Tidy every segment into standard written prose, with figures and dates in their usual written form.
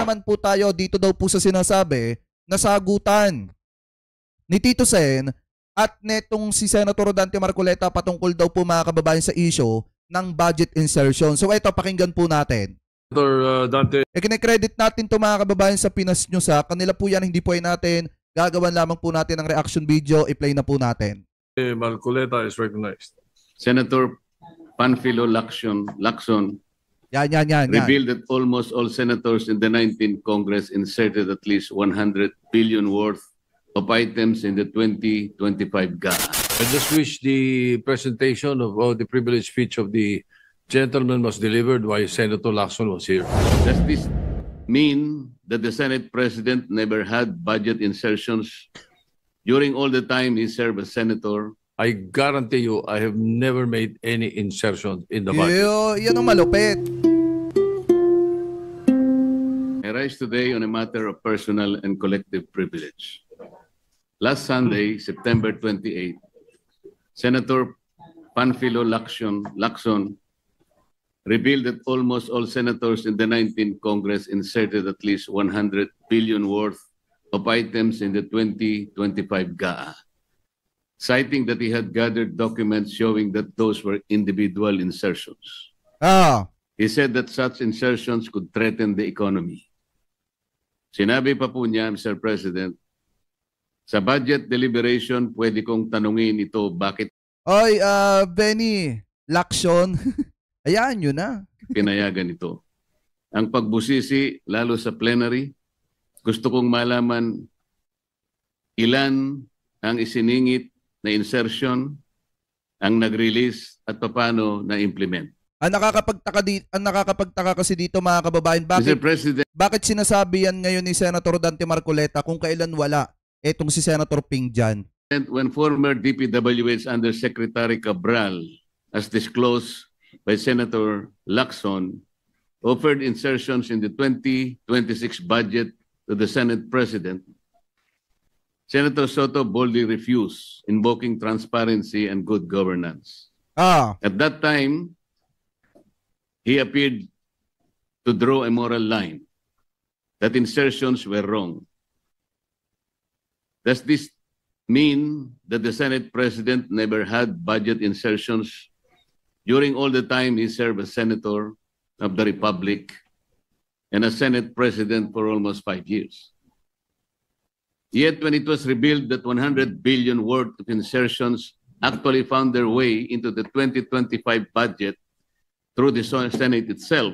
naman po tayo dito daw po sa sinasabi na sagutan ni Tito Sen at netong si Senator Rodante Marcoleta patungkol daw po mga kababayan sa issue ng budget insertion. So ito, pakinggan po natin. Senator Dante. Kine-credit natin to mga kababayan sa Pinas News ha. Kanila po yan, hindi po ay natin. Gagawan lamang po natin ng reaction video. I-play na po natin. Marcoleta is recognized. Senator Panfilo Lacson Yan. revealed that almost all senators in the 19th Congress inserted at least 100 billion worth of items in the 2025 GAA. I just wish the presentation of the privileged speech of the gentleman was delivered while Senator Lacson was here. Does this mean that the Senate President never had budget insertions during all the time he served as senator? I guarantee you, I have never made any insertion in the budget. Yan ang malupit. I rise today on a matter of personal and collective privilege. Last Sunday, September 28, Senator Panfilo Lacson revealed that almost all senators in the 19th Congress inserted at least 100 billion worth of items in the 2025 GAA, citing that he had gathered documents showing that those were individual insertions. He said that such insertions could threaten the economy. Sinabi pa po niya, Mr. President, sa budget deliberation, pwede kong tanungin ito, bakit Oy, Benny Lacson, ayan yun na. pinayagan ito. Ang pagbusisi, lalo sa plenary, gusto kong malaman ilan ang isiningit na insertion, ang nag-release at paano na-implement. Ang nakakapagtaka kasi dito mga kababayan, Mr. President, bakit sinasabi yan ngayon ni Senator Dante Marcoleta kung kailan wala etong si Senator Ping dyan? when former DPWH Undersecretary Cabral, as disclosed by Senator Lacson, offered insertions in the 2026 budget to the Senate President, Senator Soto boldly refused, invoking transparency and good governance. At that time, he appeared to draw a moral line that insertions were wrong. Does this mean that the Senate President never had budget insertions during all the time he served as Senator of the Republic and as Senate President for almost 5 years? Yet when it was revealed that 100 billion worth of insertions actually found their way into the 2025 budget through the Senate itself,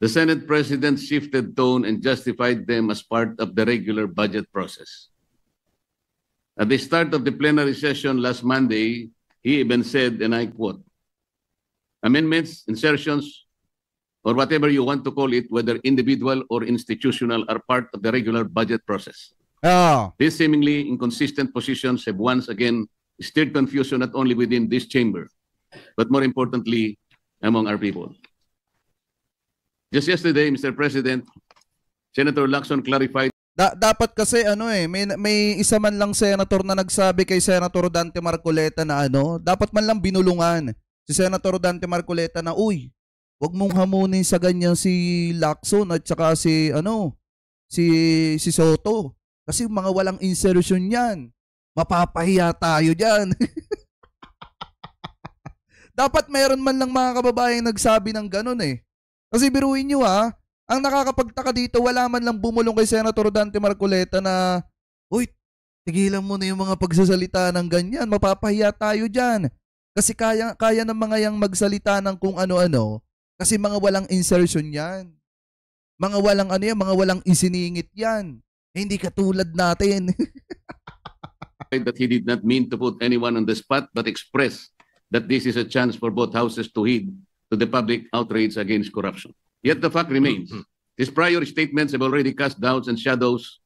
the Senate President shifted tone and justified them as part of the regular budget process. At the start of the plenary session last Monday, he even said, and I quote, "Amendments, insertions, or whatever you want to call it, whether individual or institutional, are part of the regular budget process." These seemingly inconsistent positions have once again stirred confusion not only within this chamber, but more importantly, among our people. Just yesterday, Mr. President, Senator Lacson clarified dapat kasi may isa man lang senator na nagsabi kay Senator Dante Marcoleta na dapat man lang binulungan si Senator Dante Marcoleta na, uy, wag mong hamunin sa ganyan si Lacson at saka si si Soto kasi mga walang insertion yan. Mapapahiya tayo diyan. Dapat meron man lang mga kababayan nagsabi ng ganun Kasi biruin niyo ang nakakapagtaka dito, wala man lang bumulong kay Senator Dante Marcoleta na, uy, tigilan mo na yung mga pagsasalita ng ganyan, mapapahiya tayo dyan. Kasi kaya ng mga yang magsalita ng kung ano-ano, kasi mga walang insertion yan. Mga walang mga walang isiningit yan. Hindi katulad natin. that he did not mean to put anyone on the spot, but express that this is a chance for both houses to heed to the public outrage against corruption. Yet the fact remains, his prior statements have already cast doubts and shadows,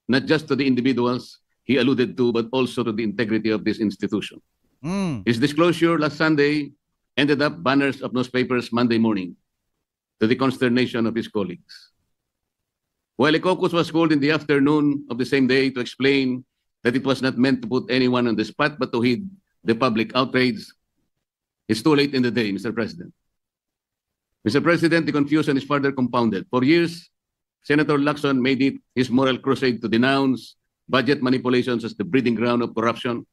not just to the individuals he alluded to, but also to the integrity of this institution. His disclosure last Sunday ended up banners of newspapers Monday morning, to the consternation of his colleagues. While a caucus was called in the afternoon of the same day to explain that it was not meant to put anyone on the spot, but to heed the public outrage, it's too late in the day, Mr. President. Mr. President, the confusion is further compounded. For years, Senator Lacson made it his moral crusade to denounce budget manipulations as the breeding ground of corruption,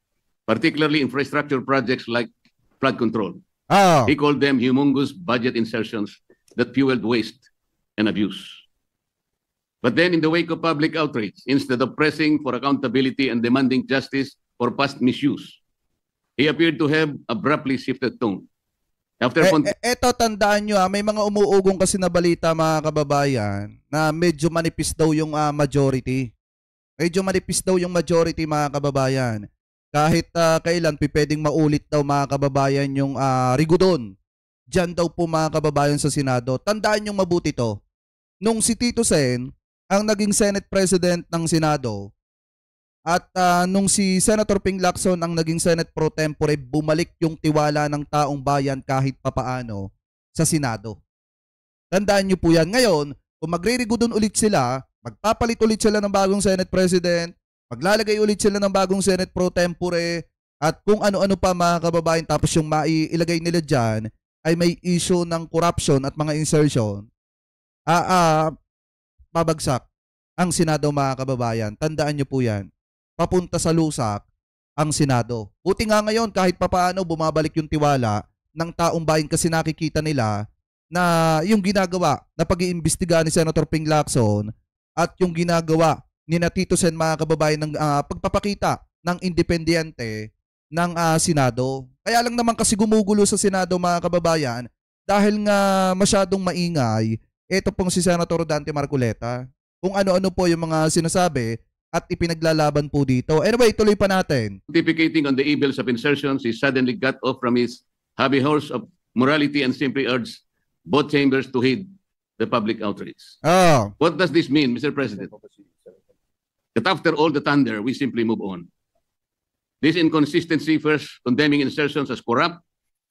particularly infrastructure projects like flood control. Ah, He called them humongous budget insertions that fueled waste and abuse. But then in the wake of public outrage, instead of pressing for accountability and demanding justice for past misuse, he appeared to have abruptly shifted tone. After eto tandaan nyo may mga umuugong kasi na balita mga kababayan na medyo manipis daw yung majority. Medyo manipis daw yung majority mga kababayan. Kahit kailan pwedeng maulit daw mga kababayan yung rigudon. Diyan daw po mga kababayan sa Senado. Tandaan nyo mabuti to. Nung si Tito Sen ang naging Senate President ng Senado at nung si Senator Ping Lacson ang naging Senate Pro Tempore, bumalik yung tiwala ng taong bayan kahit papaano sa Senado. Tandaan nyo po yan. Ngayon, kung magre-rigudon ulit sila, magpapalit ulit sila ng bagong Senate President, maglalagay ulit sila ng bagong Senate Pro Tempore, at kung ano-ano pa mga kababayan, tapos yung mailagay nila dyan ay may issue ng corruption at mga insertion, babagsak ang Senado mga kababayan. Tandaan nyo po yan. Papunta sa lusak ang Senado. Buti nga ngayon kahit papaano bumabalik yung tiwala ng taong bayan kasi nakikita nila na yung ginagawa na pag-iimbestiga ni Senator Ping Lacson at yung ginagawa ni Tito Sen mga kababayan ng pagpapakita ng independyente ng Senado. Kaya lang naman kasi gumugulo sa Senado mga kababayan dahil nga masyadong maingay ito pong si Senator Dante Marcoleta. Kung ano-ano po yung mga sinasabi at ipinaglalaban po dito. Anyway, tuloy pa natin. pontificating on the evils of insertions, he suddenly got off from his hobby horse of morality and simply urged both chambers to heed the public outrage. Oh, What does this mean, Mr. President? That after all the thunder, we simply move on. This inconsistency, first condemning insertions as corrupt,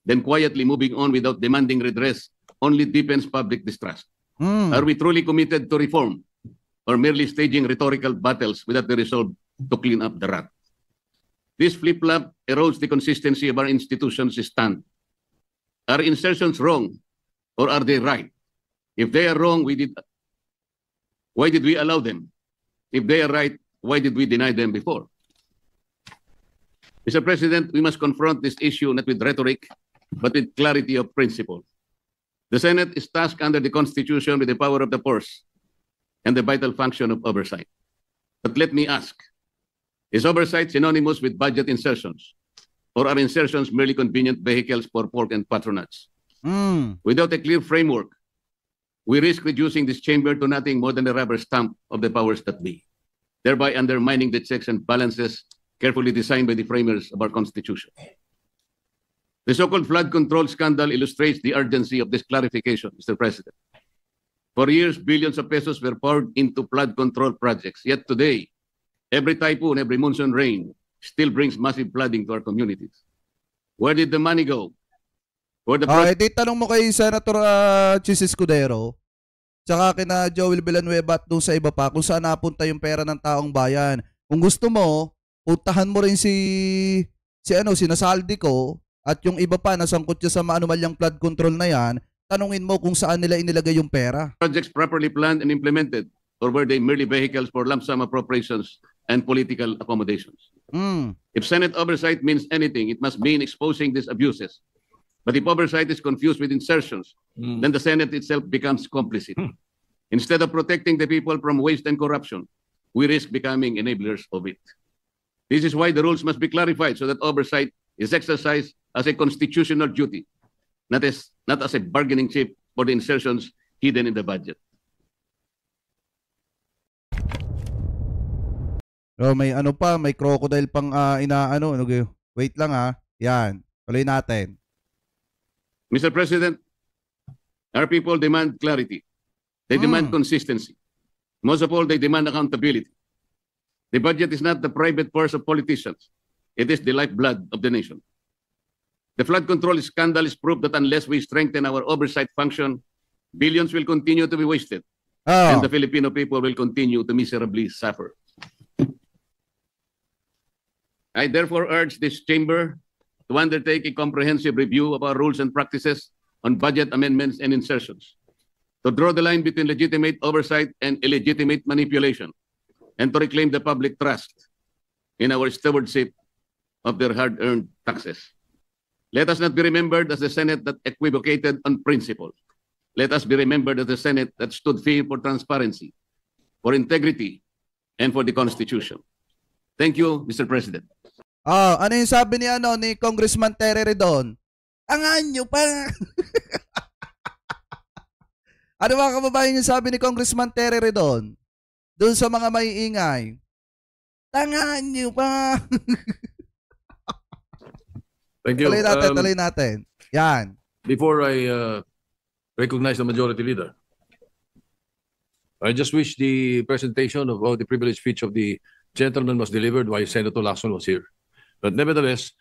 then quietly moving on without demanding redress, only deepens public distrust. Are we truly committed to reform, or merely staging rhetorical battles without the resolve to clean up the rot? This flip-flop erodes the consistency of our institutions' stand. Are insertions wrong, or are they right? If they are wrong, why did we allow them? If they are right, why did we deny them before? Mr. President, we must confront this issue not with rhetoric, but with clarity of principle. The Senate is tasked under the Constitution with the power of the purse and the vital function of oversight. But let me ask, is oversight synonymous with budget insertions? Or are insertions merely convenient vehicles for pork and patronage? Without a clear framework, we risk reducing this chamber to nothing more than a rubber stamp of the powers that be, thereby undermining the checks and balances carefully designed by the framers of our Constitution. The so-called flood control scandal illustrates the urgency of this clarification, Mr. President. For years, billions of pesos were poured into flood control projects. Yet today, every typhoon, every monsoon rain still brings massive flooding to our communities. Where did the money go? For the di tanong mo kay Senator Chis Escudero tsaka kina Joel Villanueva at doon sa iba pa kung saan napunta yung pera ng taong bayan. Kung gusto mo, puntahan mo rin si Nasaldi ko at yung iba pa nasangkot siya sa maanumalyang flood control na yan, tanungin mo kung saan nila inilagay yung pera. projects properly planned and implemented, or were they merely vehicles for lump sum appropriations and political accommodations? If Senate oversight means anything, it must mean exposing these abuses. But if oversight is confused with insertions, then the Senate itself becomes complicit. Instead of protecting the people from waste and corruption, we risk becoming enablers of it. This is why the rules must be clarified so that oversight is exercised as a constitutional duty, not as a bargaining chip for the insertions hidden in the budget. Oh, may may crocodile pang inaano. Wait lang Yan. Tuloy natin. Mr. President, our people demand clarity. They demand consistency. Most of all, they demand accountability. The budget is not the private purse of politicians. It is the lifeblood of the nation. The flood control scandal is proof that unless we strengthen our oversight function, billions will continue to be wasted, and the Filipino people will continue to miserably suffer. I therefore urge this chamber to undertake a comprehensive review of our rules and practices on budget amendments and insertions, to draw the line between legitimate oversight and illegitimate manipulation, and to reclaim the public trust in our stewardship of their hard-earned taxes. Let us not be remembered as the Senate that equivocated on principle. Let us be remembered as the Senate that stood firm for transparency, for integrity, and for the Constitution. Thank you, Mr. President. Ano yung sabi ni Congressman Terry Redon? Angan nyo pa. Ano mga kababayan yung sabi ni Congressman Terry Redon? Doon sa mga maiingay. Tangan nyo pa. Thank you. Tuloy natin. Yan. Before I recognize the majority leader, I just wish the presentation of the privileged speech of the gentleman was delivered while Senator Lacson was here. But nevertheless,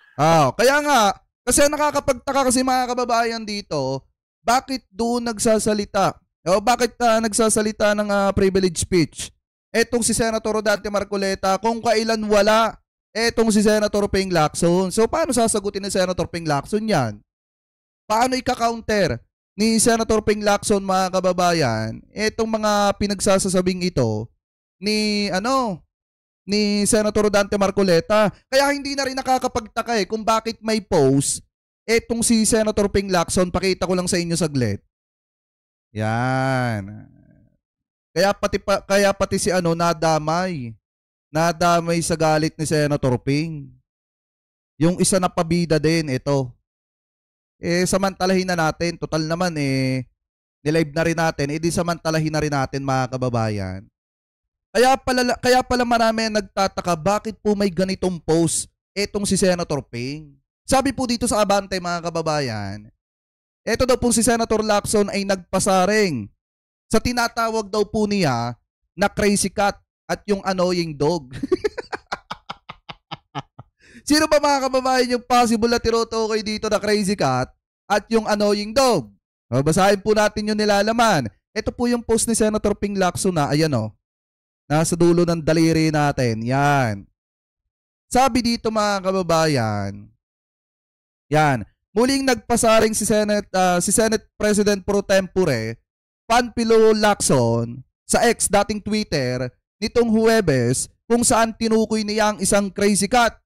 kaya nga, kasi nakakapagtaka kasi mga kababayan dito, bakit doon nagsasalita? O bakit nagsasalita ng privilege speech? Etong si Senator Rodante Marcoleta, kung kailan wala, etong si Senator Ping Lacson. So paano sasagutin ni Senator Ping Lacson yan? Paano ika-counter ni Senator Ping Lacson mga kababayan etong mga pinagsasasabing ito ni Senator Rodante Marcoleta? Kaya hindi na rin nakakapagtaka kung bakit may post etong si Senator Ping Lacson. Pakita ko lang sa inyo saglit. Yan. Kaya pati si nadamay sa galit ni Senator Ping. Yung isa na pabida din ito. Samantalahin na natin. Total naman nilive na rin natin. Di samantalahin na rin natin mga kababayan. Kaya pala marami nagtataka bakit po may ganitong post etong si Senator Ping. Sabi po dito sa Abante mga kababayan, eto daw po si Senator Lacson ay nagpasaring sa tinatawag daw po niya na crazy cat at yung annoying dog. Sino ba mga kababayan yung possible na tinutukoy dito na crazy cat at yung annoying dog? Basahin po natin yung nilalaman. Ito po yung post ni Senator Ping Lacson na, ayan nasa dulo ng daliri natin. Yan. Sabi dito mga kababayan, yan, muling nagpasaring si Senate President Pro Tempore Panfilo Lacson sa ex dating Twitter nitong Huwebes kung saan tinukoy niya ang isang crazy cat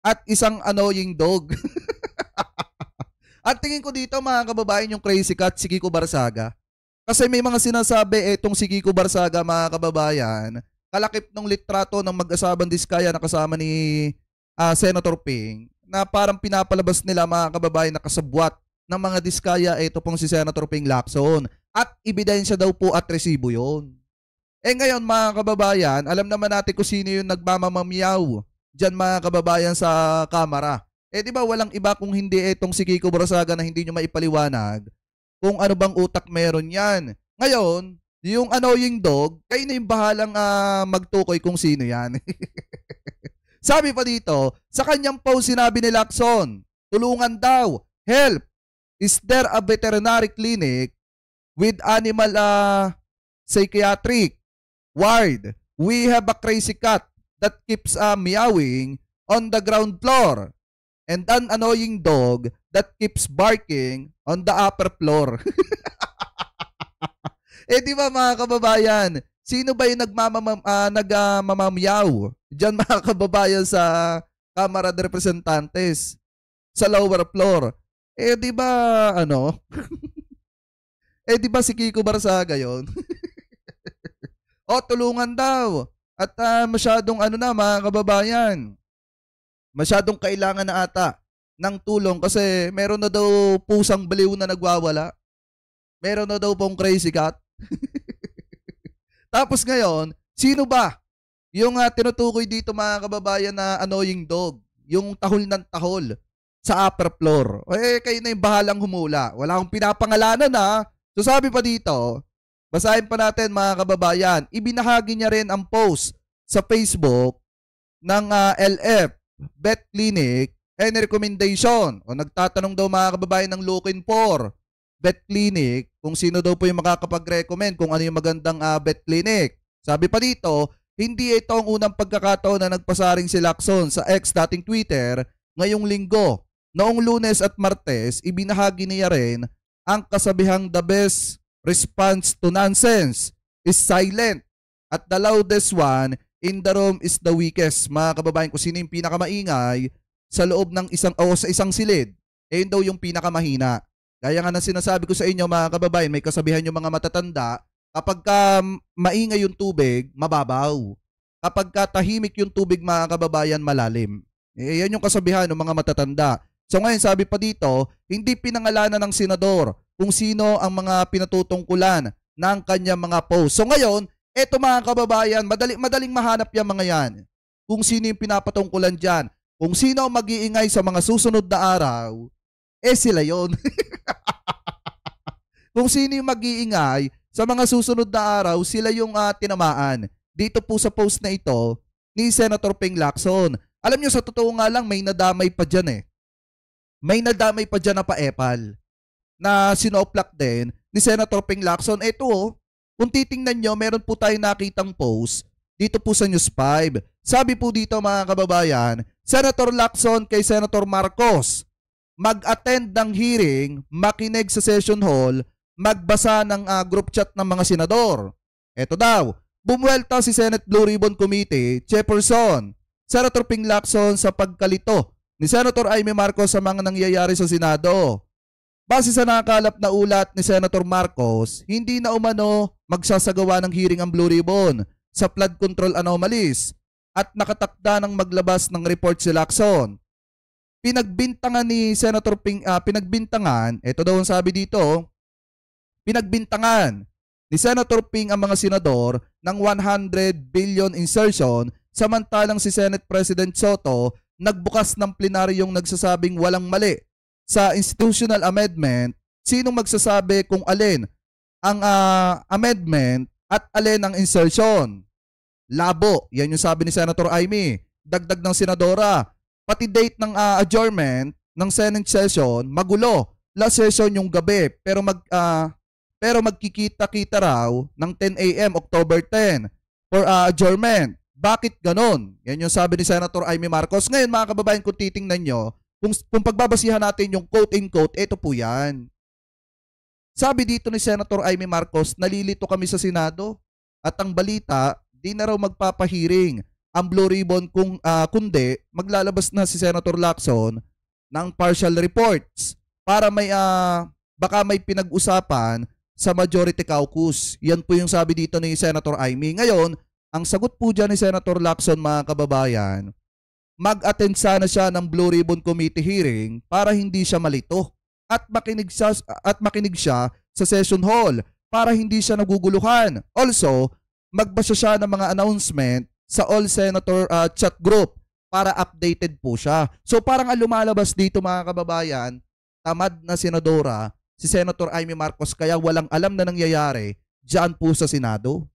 at isang annoying dog. At tingin ko dito mga kababayan yung crazy cat si Kiko Barsaga. Kasi may mga sinasabi etong si Kiko Barsaga mga kababayan, kalakip ng litrato ng mag-asabang Diskaya na kasama ni Senator Ping, na parang pinapalabas nila mga kababayan na kasabwat ng mga Diskaya ito pong si Senator Ping Lacson. At ebidensya daw po at resibo yun. Ngayon mga kababayan, alam naman natin kung sino yung nagmamamamiyaw dyan mga kababayan sa kamera. Di ba walang iba kung hindi etong si Kiko Barsaga na hindi nyo maipaliwanag kung ano bang utak meron yan. Ngayon, yung annoying dog, kayo na yung bahalang magtukoy kung sino yan. Sabi pa dito, sa kanyang post sinabi ni Lacson, tulungan daw, help, is there a veterinary clinic with animal psychiatric ward? We have a crazy cat that keeps meowing on the ground floor and an annoying dog that keeps barking on the upper floor. Di ba mga kababayan, sino ba yung nagmamamiyaw diyan mga kababayan sa Kamara de Representantes sa lower floor? Di ba di ba si Kiko Barsaga yon? Tulungan daw. At masyadong mga kababayan, masyadong kailangan na ata ng tulong kasi meron na daw pusang baliw na nagwawala. Meron na daw pong crazy cat. Tapos ngayon, sino ba yung tinutukoy dito mga kababayan na annoying dog? Yung tahol ng tahol sa upper floor. Kayo na yung bahalang humula. Wala akong pinapangalanan So sabi pa dito, basahin pa natin mga kababayan, ibinahagi niya rin ang post sa Facebook ng LF Vet Clinic and recommendation. Nagtatanong daw mga kababayan ng looking for vet clinic kung sino daw po yung makakapag-recommend kung ano yung magandang vet clinic. Sabi pa dito, hindi ito ang unang pagkakataon na nagpasaring si Lacson sa ex dating Twitter ngayong linggo. Noong Lunes at Martes, ibinahagi niya rin ang kasabihang the best response to nonsense is silent at the loudest one in the room is the weakest. Mga kababayan, kung sino yung pinakamaingay sa loob ng sa isang silid, yun daw yung pinakamahina. Gaya nga ng sinasabi ko sa inyo mga kababayan, may kasabihan yung mga matatanda, kapag ka maingay yung tubig, mababaw. Kapag ka tahimik yung tubig mga kababayan, malalim. Yan yung kasabihan ng mga matatanda. So ngayon sabi pa dito, hindi pinangalanan ng senador kung sino ang mga pinatutungkulan ng kanyang mga post. So ngayon, eto mga kababayan, madaling mahanap yung mga yan. Kung sino yung pinapatungkulan dyan. Kung sino ang mag-iingay sa mga susunod na araw, sila yon. Kung sino yung mag-iingay sa mga susunod na araw, sila yung tinamaan. Dito po sa post na ito ni Senator Ping Lacson. Alam nyo, sa totoo nga lang, may nadamay pa dyan eh. May nadamay pa dyan na paepal na sinoplak din ni Senator Ping Lacson. Ito kung titingnan nyo, meron po tayo nakitang post dito po sa News 5. Sabi po dito mga kababayan, Senator Lacson kay Senator Marcos, mag-attend ng hearing, makinig sa session hall, magbasa ng group chat ng mga senador. Ito daw, bumuelta si Senate Blue Ribbon Committee, Chairperson, Senator Ping Lacson sa pagkalito ni Senator Amy Marcos sa mga nangyayari sa Senado. Base sa nakakalap na ulat ni Senator Marcos, hindi na umano magsasagawa ng hearing ang Blue Ribbon sa flood control anomalies at nakatakda ng maglabas ng report si Lacson. Pinagbintangan ni Senator Ping, ito daw ang sabi dito, pinagbintangan ni Senator Ping ang mga senador ng 100 billion insertion, samantalang si Senate President Soto nagbukas ng plenaryong nagsasabing walang mali sa institutional amendment. Sinong magsasabi kung alin ang amendment at alin ang insertion? Labo. Yan yung sabi ni Senator Amy. Dagdag ng senadora. Pati date ng adjournment ng Senate session, magulo. Last session yung gabi, pero magkikita-kita raw ng 10 a.m. October 10 for adjournment. Bakit ganon? Yan yung sabi ni Senator Amy Marcos. Ngayon mga kababayan, kung titingnan nyo, kung pagbabasihan natin yung quote-in-quote, ito po yan. Sabi dito ni Senator Amy Marcos, nalilito kami sa Senado at ang balita, di na raw magpapahiring ang Blue Ribbon kundi maglalabas na si Senator Lacson ng partial reports para baka may pinag-usapan sa majority caucus. Yan po yung sabi dito ni Senator Amy. Ngayon, ang sagot po dyan ni Senator Lacson mga kababayan, mag-attend sana siya ng Blue Ribbon Committee hearing para hindi siya malito at makinig siya sa session hall para hindi siya naguguluhan. Also, magbasa siya ng mga announcement sa all senator chat group para updated po siya. So parang ang lumalabas dito mga kababayan, tamad na senadora si Senator Amy Marcos kaya walang alam na nangyayari diyan po sa Senado.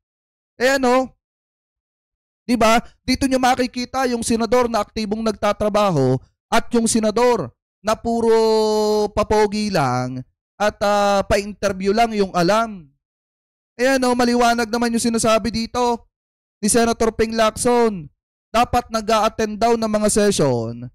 Diba? Dito nyo makikita yung senador na aktibong nagtatrabaho at yung senador na puro papogi lang at pa-interview lang yung alam. Maliwanag naman yung sinasabi dito ni Senator Ping Lacson. Dapat nag-a-attend daw ng mga session.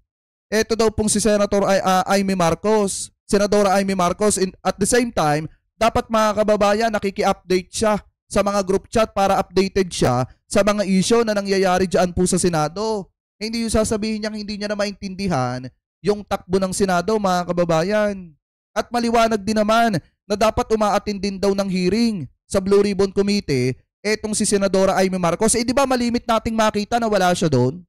Ito daw pong si Senator Amy Marcos. Senadora Amy Marcos. At the same time, dapat mga kababayan, nakiki-update siya sa mga group chat para updated siya sa mga issue na nangyayari dyan po sa Senado. Hindi yung sasabihin niyang hindi niya na maintindihan yung takbo ng Senado, mga kababayan. At maliwanag din naman na dapat umaattend din daw ng hearing sa Blue Ribbon Committee etong si Senadora Amy Marcos. Di ba malimit nating makita na wala siya doon?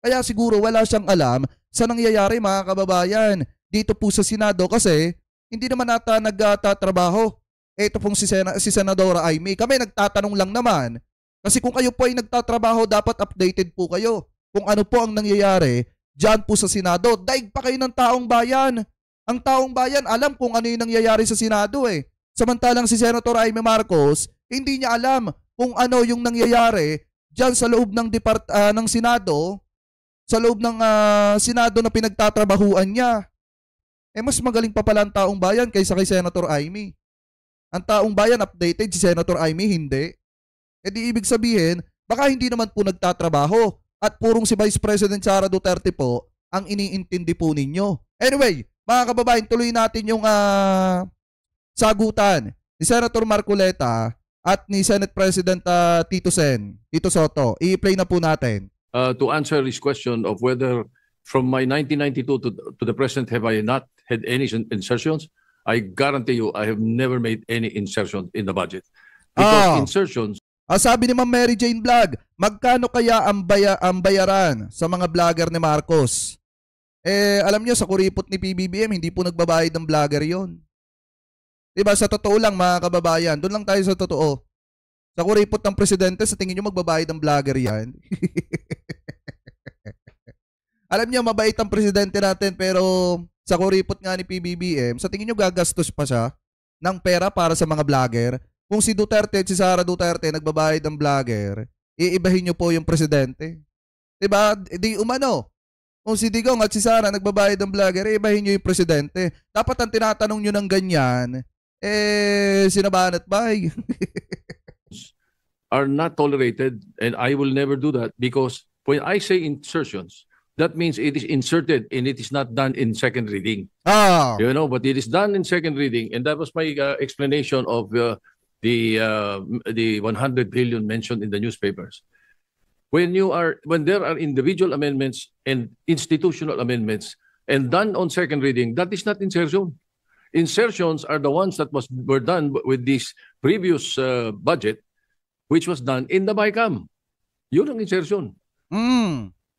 Kaya siguro wala siyang alam sa nangyayari mga kababayan dito po sa Senado kasi hindi naman nata nagtatrabaho. Ito pong si Senadora Amy. Kami nagtatanong lang naman kasi kung kayo po ay nagtatrabaho dapat updated po kayo kung ano po ang nangyayari dyan po sa Senado. Daig pa kayo ng taong bayan. Ang taong bayan alam kung ano yung nangyayari sa Senado eh. Samantalang si Senator Amy Marcos hindi niya alam kung ano yung nangyayari dyan sa loob ng ng Senado, sa loob ng Senado na pinagtatrabahuan niya. Mas magaling pa pala ang taong bayan kaysa kay Senator Amy. Ang taong bayan updated, si Senator Amy hindi. Di ibig sabihin, baka hindi naman po nagtatrabaho at purong si Vice President Sara Duterte po ang iniintindi po ninyo. Anyway, mga kababayan, tuloy natin yung sagutan ni Senator Marcoleta at ni Senate President Tito Soto. I-play na po natin. To answer this question of whether from my 1992 to the present have I not had any insertions, I guarantee you I have never made any insertions in the budget. Because insertions... sabi ni Ma'am Mary Jane Vlog, magkano kaya ang bayaran sa mga vlogger ni Marcos? Alam nyo, sa kuripot ni PBBM, hindi po nagbabayad ng vlogger yon. Diba, sa totoo lang mga kababayan, doon lang tayo sa totoo. Sa kuripot ng presidente, sa tingin nyo magbabayad ng vlogger yan? Alam nyo, mabait ang presidente natin, pero sa kuripot nga ni PBBM, sa tingin nyo gagastos pa siya ng pera para sa mga vlogger? Kung si Duterte at si Sara Duterte nagbabayad ng vlogger, iibahin nyo po yung presidente. Diba? Di umano. Kung si Digong at si Sara nagbabayad ng vlogger, iibahin nyo yung presidente. Dapat ang tinatanong nyo ng ganyan, sinabanat bay. are not tolerated, and I will never do that, because when I say insertions, that means it is inserted and it is not done in second reading. You know, but it is done in second reading, and that was my explanation of the 100 billion mentioned in the newspapers. When there are individual amendments and institutional amendments and done on second reading, that is not insertion. Insertions are the ones that were done with this previous budget, which was done in the BICAM. Yun ang insertion.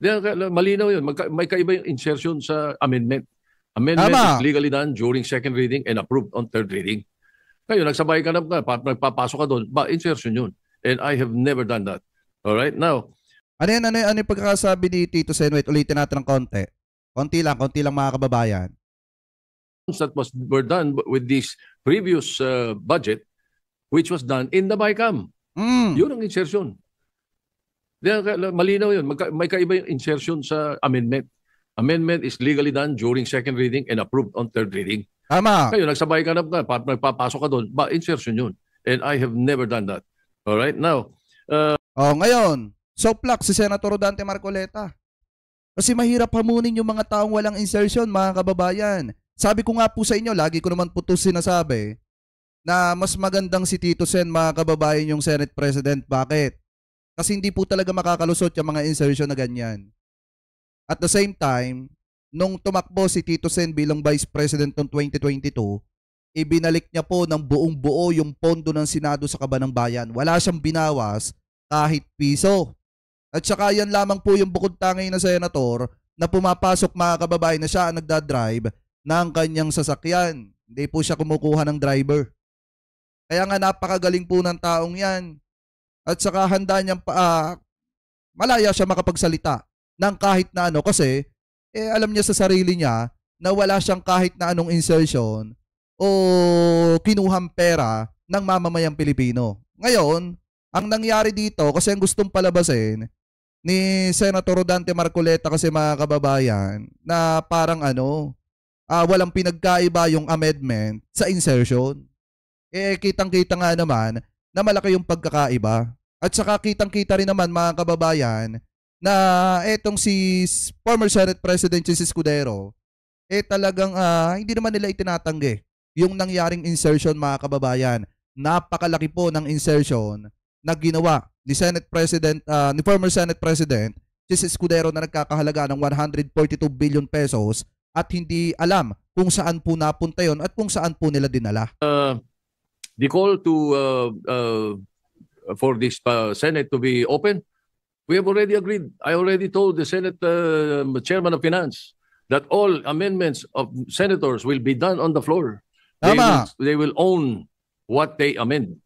Malinaw yun. May kaiba yung insertion sa amendment. Amendment is legally done during second reading and approved on third reading. Kayo, nagsabay ka na, nagpapasok ka doon, insertion yun. And I have never done that. Alright, now. Ano yung pagkakasabi ni Tito Sen? Wait, ulitin natin ng konti. Konti lang mga kababayan. That were done with this previous budget, which was done in the BICAM. Yun ang insertion. Malinaw yun. May kaiba yung insertion sa amendment. Amendment is legally done during second reading and approved on third reading. Tama. Kayo, nagsabay ka na, nagpapasok ka doon, insertion yun. And I have never done that. Alright, now. Ngayon, soplak si Senator Rodante Marcoleta. Kasi mahirap hamunin yung mga taong walang insertion, mga kababayan. Sabi ko nga po sa inyo, lagi ko naman po ito sinasabi, na mas magandang si Tito Sen, mga kababayan, yung Senate President. Bakit? Kasi hindi po talaga makakalusot yung mga insertion na ganyan. At the same time, nung tumakbo si Tito Sen bilang Vice President noong 2022, ibinalik niya po ng buong buo yung pondo ng Senado sa Kaban ng Bayan. Wala siyang binawas kahit piso. At saka yan lamang po yung bukod tangay na senator na pumapasok, mga kababayan, na siya ang nagdadrive ng kanyang sasakyan. Hindi po siya kumukuha ng driver. Kaya nga napakagaling po ng taong yan. At saka handa niyang malaya siya makapagsalita ng kahit na ano, kasi alam niya sa sarili niya na wala siyang kahit na anong insertion o kinuhang pera ng mamamayang Pilipino. Ngayon, ang nangyari dito, kasi ang gustong palabasin ni Senator Rodante Marcoleta, kasi mga kababayan, na parang walang pinagkaiba yung amendment sa insertion. Kitang-kita nga naman na malaki yung pagkakaiba. At saka kitang-kita rin naman, mga kababayan, na etong si former Senate President si Escudero, talagang hindi naman nila itinatanggi yung nangyaring insertion, mga kababayan. Napakalaki po ng insertion na ginawa ni ni former Senate President si Escudero, na nagkakahalaga ng 142 billion pesos at hindi alam kung saan po napunta yon at kung saan po nila dinala. The call to for this Senate to be open, we have already agreed. I already told the Senate Chairman of Finance that all amendments of senators will be done on the floor. They will own what they amend,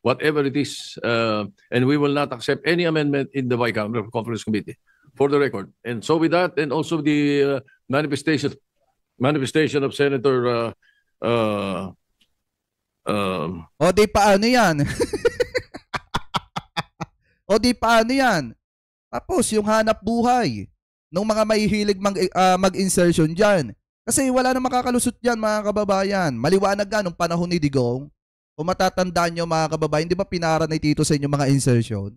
whatever it is, and we will not accept any amendment in the Bicameral Conference Committee, for the record. And so with that, and also the manifestation of Senator O di paano yan? O di paano yan? Tapos yung hanap buhay ng mga mahihilig mag-insertion dyan. Kasi wala na makakalusot dyan, mga kababayan. Maliwanag nga nung panahon ni Digong. Kung matatandaan nyo, mga kababayan, di ba pinara ni Tito sa inyo mga insertion?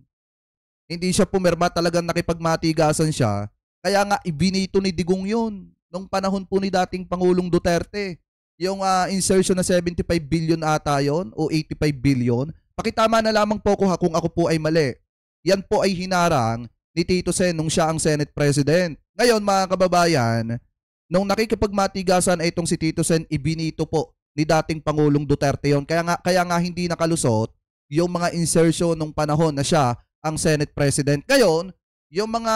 Hindi siya pumirma, talagang nakipagmatigasan siya. Kaya nga ibinito ni Digong yun nung panahon po ni dating Pangulong Duterte. yung insertion na 75 billion ata yon o 85 billion. Pakitama na lamang po ko kung ako po ay mali. Yan po ay hinarang ni Tito Sen nung siya ang Senate President. Ngayon mga kababayan, nung nakikipagmatigasan ay itong si Tito Sen, ibinito po ni dating Pangulong Duterte yon. Kaya nga hindi nakalusot yung mga insertion nung panahon na siya ang Senate President. Ngayon, yung mga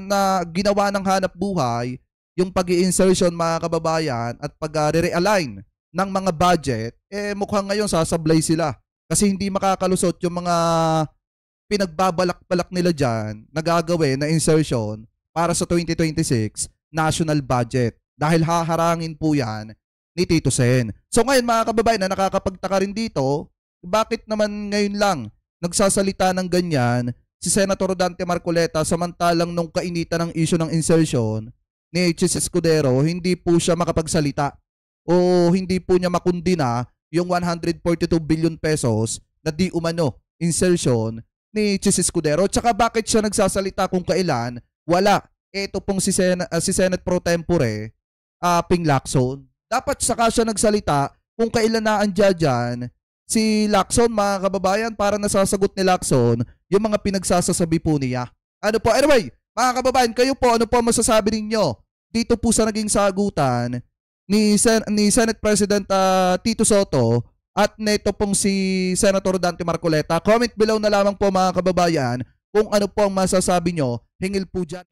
na ginawa ng hanap buhay, yung pag-i-insertion mga kababayan at pag-re-realign ng mga budget, mukhang ngayon sasablay sila. Kasi hindi makakalusot yung mga pinagbabalak-balak nila dyan na gagawin na insertion para sa 2026 national budget. Dahil haharangin po yan ni Tito Sen. So ngayon mga kababayan na nakakapagtaka rin dito, bakit naman ngayon lang nagsasalita ng ganyan si Senator Dante Marcoleta samantalang nung kainitan ng issue ng insertion ni Chis Escudero, hindi po siya makapagsalita o hindi po niya makundina yung 142 billion pesos na di umano insertion ni Chis Escudero. Tsaka bakit siya nagsasalita kung kailan? Wala. Ito pong si Senate Pro Tempore, Ping Lacson. Dapat saka siya nagsalita kung kailan na andyan dyan si Lacson mga kababayan para nasasagot ni Lacson yung mga pinagsasasabi po niya. Ano po? Anyway, mga kababayan, kayo po, ano po masasabi ninyo dito po sa naging sagutan ni Senate President Tito Soto at neto pong si Senator Dante Marcoleta? Comment below na lamang po mga kababayan kung ano po ang masasabi nyo. Hingil po dyan.